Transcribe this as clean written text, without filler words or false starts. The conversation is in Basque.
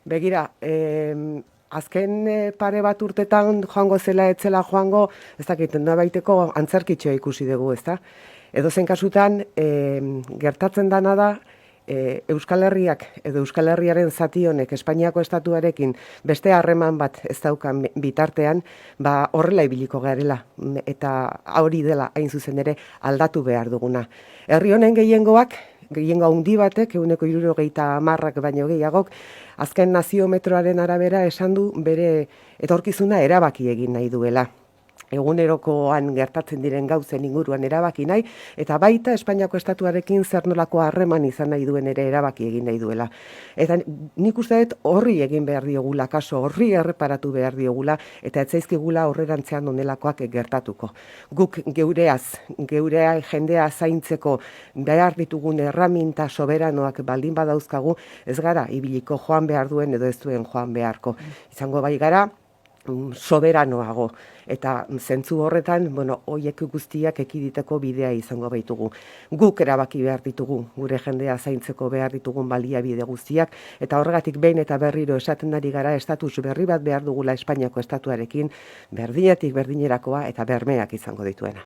Begira, azken pare bat urtetan joango zela etzela joango, ez dakit, norabaiteko antzerkitxoa ikusi dugu, ezta? Edozein kasutan, gertatzen dana da, Euskal Herriak edo Euskal Herriaren zati honek Espainiako estatuarekin beste harreman bat ez daukan bitartean, horrela ibiliko garela, eta hori dela hain zuzen ere aldatu behar duguna. Herri honen gehiengo handi batek, 70%ak baino gehiagok, azken naziometroaren arabera esan du bere etorkizuna erabaki egin nahi duela. Egunerokoan gertatzen diren gauzen inguruan erabaki nahi, eta baita Espainiako estatuarekin zer nolako harreman izan nahi duen ere erabaki egin nahi duela. Eta nik uste dut horri egin behar diogula, kaso horri erreparatu behar diogula, eta ez zaizkigula aurrerantzean honelakoak gertatuko. Guk geurea jendea zaintzeko behar ditugun erraminta soberanoak baldin badauzkagu, ez gara ibiliko joan behar duen edo ez duen joan beharko. Izango bai gara, soberanoago, eta zentzu horretan, hoiek guztiak ekiditeko bidea izango baitugu. Guk erabaki behar ditugu, gure jendea zaintzeko behar ditugun baliabide guztiak, eta horregatik behin eta berriro esaten ari gara estatus berri bat behar dugula Espainiako estatuarekin, berdinetik berdinerakoa eta bermeak izango dituena.